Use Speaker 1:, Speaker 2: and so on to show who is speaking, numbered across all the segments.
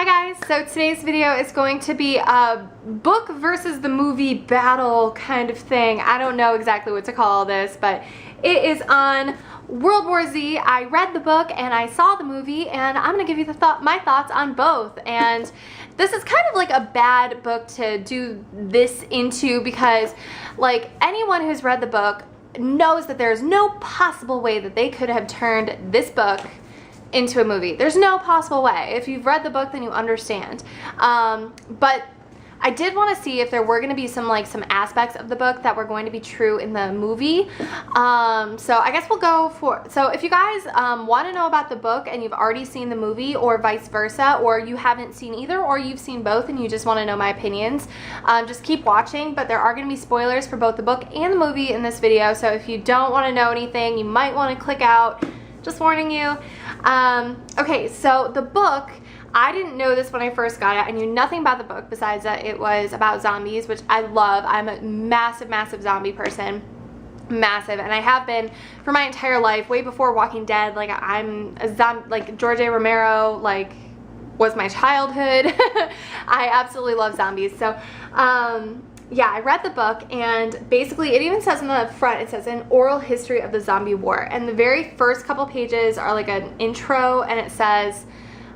Speaker 1: Hi guys, so today's video is going to be a book versus the movie battle kind of thing. I don't know exactly what to call this, but it is on World War Z. I read the book and I saw the movie, and I'm gonna give you my thoughts on both. And this is kind of like a bad book to do this into because like anyone who's read the book knows that there's no possible way that they could have turned this book into a movie. There's no possible way. If you've read the book, then you understand. But I did want to see if there were going to be some aspects of the book that were going to be true in the movie. So I guess we'll go for, so if you guys want to know about the book and you've already seen the movie, or vice versa, or you haven't seen either, or you've seen both and you just want to know my opinions, just keep watching. But there are going to be spoilers for both the book and the movie in this video, so if you don't want to know anything, you might want to click out. Just warning you. Okay, so the book, I didn't know this when I first got it. I knew nothing about the book besides that it was about zombies, which I love. I'm a massive zombie person. Massive. And I have been for my entire life, way before Walking Dead. Like, I'm a zombie, like George A. Romero, like, was my childhood. I absolutely love zombies. So, yeah, I read the book, and basically it even says in the front, it says an oral history of the zombie war, and the very first couple pages are like an intro, and it says,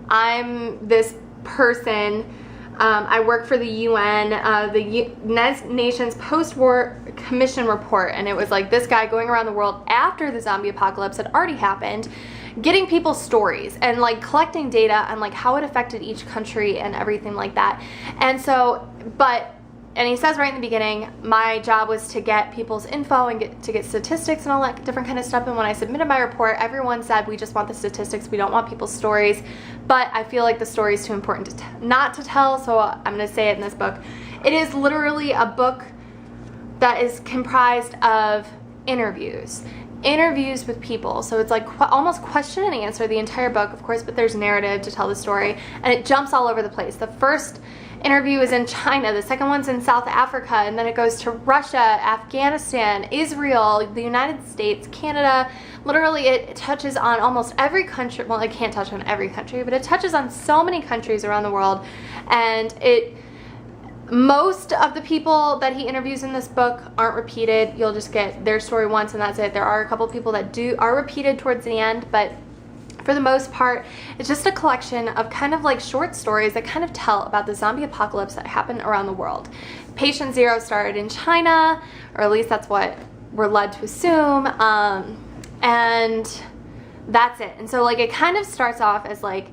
Speaker 1: I'm this person, I work for the UN, the United Nations post-war commission report, and it was like this guy going around the world after the zombie apocalypse had already happened, getting people's stories and like collecting data on like how it affected each country and everything like that. And so, and he says right in the beginning, my job was to get people's info and to get statistics and all that different kind of stuff. And when I submitted my report, everyone said, we just want the statistics. We don't want people's stories. But I feel like the story is too important not to tell, so I'm going to say it in this book. It is literally a book that is comprised of interviews with people. So it's like almost question and answer the entire book, of course, but there's narrative to tell the story, and it jumps all over the place. The first interview is in China, the second one's in South Africa, and then it goes to Russia, Afghanistan, Israel, the United States, Canada. Literally, it touches on almost every country. Well, it can't touch on every country, but it touches on so many countries around the world. And most of the people that he interviews in this book aren't repeated. You'll just get their story once and that's it. There are a couple people that are repeated towards the end, but for the most part, it's just a collection of kind of like short stories that kind of tell about the zombie apocalypse that happened around the world. Patient Zero started in China, or at least that's what we're led to assume, and that's it. And so like it kind of starts off as like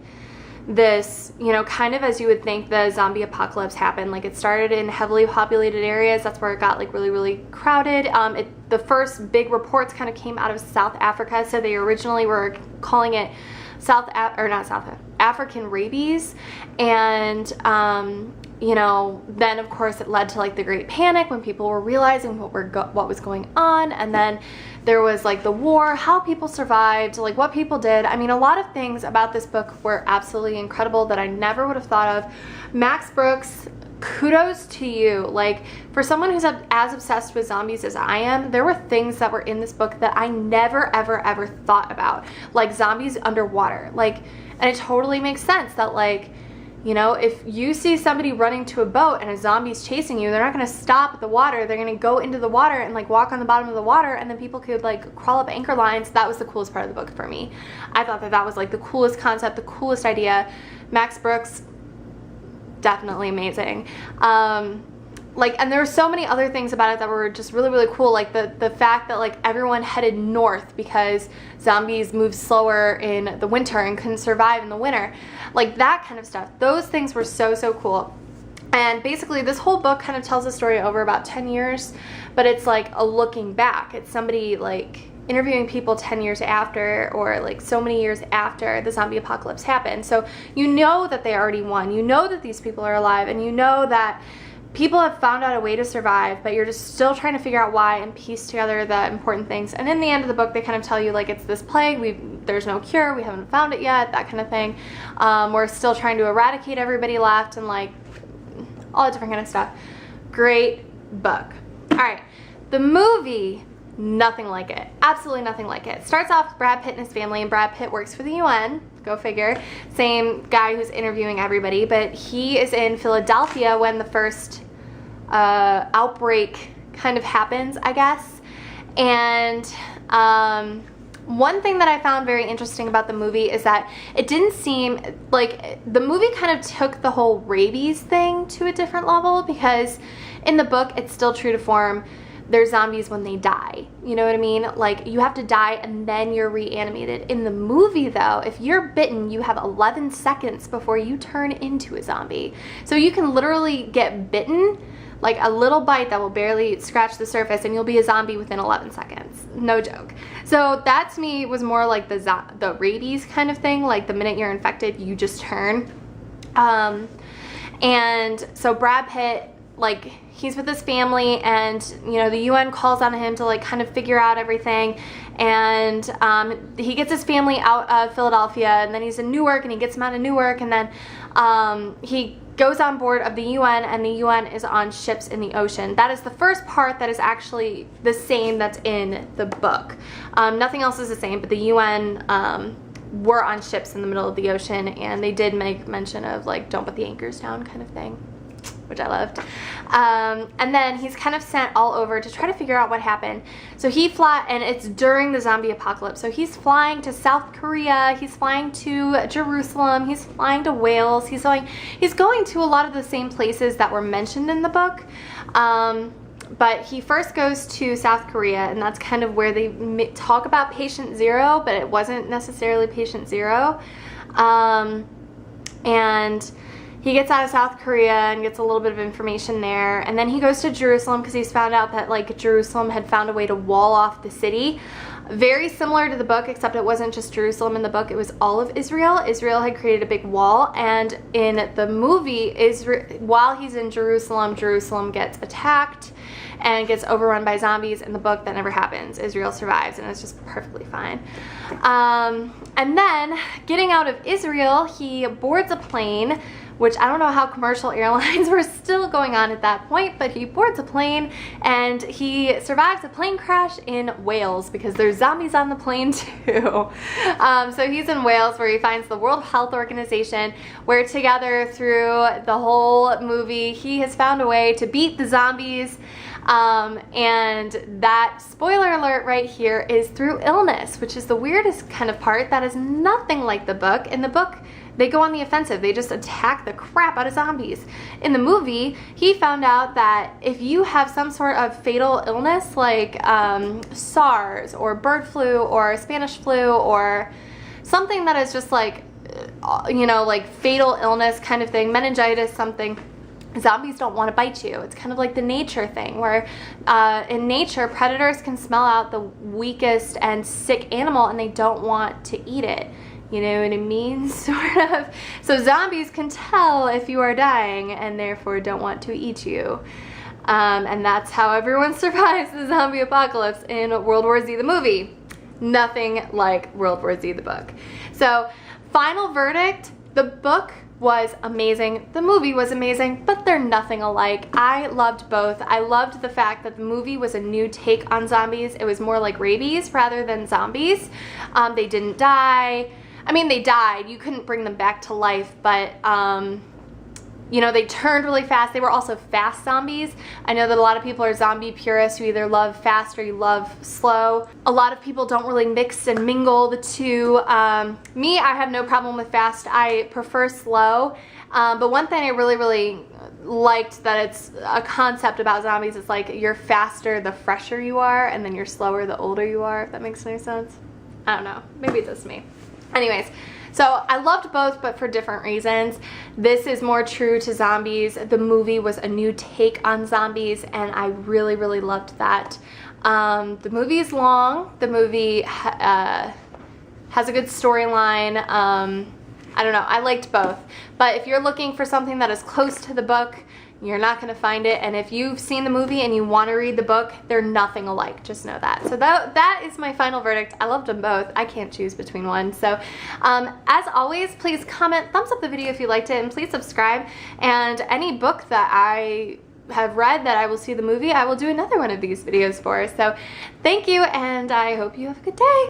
Speaker 1: this, you know, kind of as you would think the zombie apocalypse happened. Like it started in heavily populated areas. That's where it got like really crowded. The first big reports kind of came out of South Africa. So they originally were calling it African rabies. And, you know, then of course it led to like the Great Panic when people were realizing what was going on. And then there was like the war, how people survived, like what people did. I mean, a lot of things about this book were absolutely incredible that I never would have thought of. Max Brooks, kudos to you. Like, for someone who's as obsessed with zombies as I am, there were things that were in this book that I never ever thought about, like zombies underwater. Like, and it totally makes sense that, like, you know, if you see somebody running to a boat and a zombie's chasing you, they're not going to stop at the water. They're going to go into the water and like walk on the bottom of the water, and then people could like crawl up anchor lines. That was the coolest part of the book for me. I thought that was like the coolest concept, the coolest idea. Max Brooks, definitely amazing. Like, and there were so many other things about it that were just really cool, like the fact that like everyone headed north because zombies moved slower in the winter and couldn't survive in the winter, like that kind of stuff. Those things were so cool. And basically this whole book kind of tells the story over about 10 years, but it's like a looking back. It's somebody like interviewing people 10 years after, or like so many years after the zombie apocalypse happened. So you know that they already won, you know that these people are alive, and you know that people have found out a way to survive, but you're just still trying to figure out why and piece together the important things. And in the end of the book, they kind of tell you like it's this plague, there's no cure, we haven't found it yet, that kind of thing. We're still trying to eradicate everybody left, and like all that different kind of stuff. Great book. All right, the movie Nothing like it. Absolutely nothing like it. Starts off with Brad Pitt and his family, and Brad Pitt works for the UN. Go figure. Same guy who's interviewing everybody, but he is in Philadelphia when the first outbreak kind of happens, I guess. And one thing that I found very interesting about the movie is that it didn't seem like the movie kind of took the whole rabies thing to a different level, because in the book it's still true to form. They're zombies when they die. You know what I mean? Like, you have to die and then you're reanimated. In the movie, though, if you're bitten, you have 11 seconds before you turn into a zombie. So you can literally get bitten, like a little bite that will barely scratch the surface, and you'll be a zombie within 11 seconds. No joke. So that to me was more like the rabies kind of thing. Like, the minute you're infected, you just turn. And so Brad Pitt, like, he's with his family, and you know, the UN calls on him to like kind of figure out everything, and he gets his family out of Philadelphia, and then he's in Newark, and he gets them out of Newark, and then he goes on board of the UN, and the UN is on ships in the ocean. That is the first part that is actually the same that's in the book. Nothing else is the same, but the UN were on ships in the middle of the ocean, and they did make mention of like, don't put the anchors down kind of thing, which I loved. And then he's kind of sent all over to try to figure out what happened. So he and it's during the zombie apocalypse. So he's flying to South Korea, he's flying to Jerusalem, he's flying to Wales, he's going to a lot of the same places that were mentioned in the book. But he first goes to South Korea, and that's kind of where they talk about Patient Zero, but it wasn't necessarily Patient Zero. And he gets out of South Korea and gets a little bit of information there, and then he goes to Jerusalem because he's found out that like Jerusalem had found a way to wall off the city. Very similar to the book, except it wasn't just Jerusalem in the book, it was all of Israel. Israel had created a big wall, and in the movie, while he's in Jerusalem, Jerusalem gets attacked and gets overrun by zombies. In the book, that never happens. Israel survives, and it's just perfectly fine. And then, getting out of Israel, he boards a plane, which I don't know how commercial airlines were still going on at that point, but he boards a plane, and he survives a plane crash in Wales, because there's zombies on the plane too. So he's in Wales, where he finds the World Health Organization, where together through the whole movie, he has found a way to beat the zombies. And that, spoiler alert right here, is through illness, which is the weirdest kind of part. That is nothing like the book. In the book, they go on the offensive. They just attack the crap out of zombies. In the movie, he found out that if you have some sort of fatal illness like SARS or bird flu or Spanish flu or something that is just like, you know, like fatal illness kind of thing, meningitis, something, zombies don't want to bite you. It's kind of like the nature thing, where in nature, predators can smell out the weakest and sick animal, and they don't want to eat it. You know what I mean? Sort of. So zombies can tell if you are dying, and therefore don't want to eat you. And that's how everyone survives the zombie apocalypse in World War Z, the movie. Nothing like World War Z, the book. So, final verdict, the book was amazing, the movie was amazing, but they're nothing alike. I loved both. I loved the fact that the movie was a new take on zombies. It was more like rabies rather than zombies. They didn't die. I mean, they died. You couldn't bring them back to life, but you know, they turned really fast. They were also fast zombies. I know that a lot of people are zombie purists who either love fast or you love slow. A lot of people don't really mix and mingle the two. Me, I have no problem with fast. I prefer slow. But one thing I really liked that it's a concept about zombies is like, you're faster the fresher you are, and then you're slower the older you are, if that makes any sense. I don't know. Maybe it's just me. Anyways, so I loved both, but for different reasons. This is more true to zombies. The movie was a new take on zombies, and I really loved that. The movie is long. The movie has a good storyline. I don't know. I liked both. But if you're looking for something that is close to the book, you're not going to find it. And if you've seen the movie and you want to read the book, they're nothing alike. Just know that. So that is my final verdict. I loved them both. I can't choose between one. So as always, please comment, thumbs up the video if you liked it, and please subscribe. And any book that I have read that I will see the movie, I will do another one of these videos for. So thank you, and I hope you have a good day.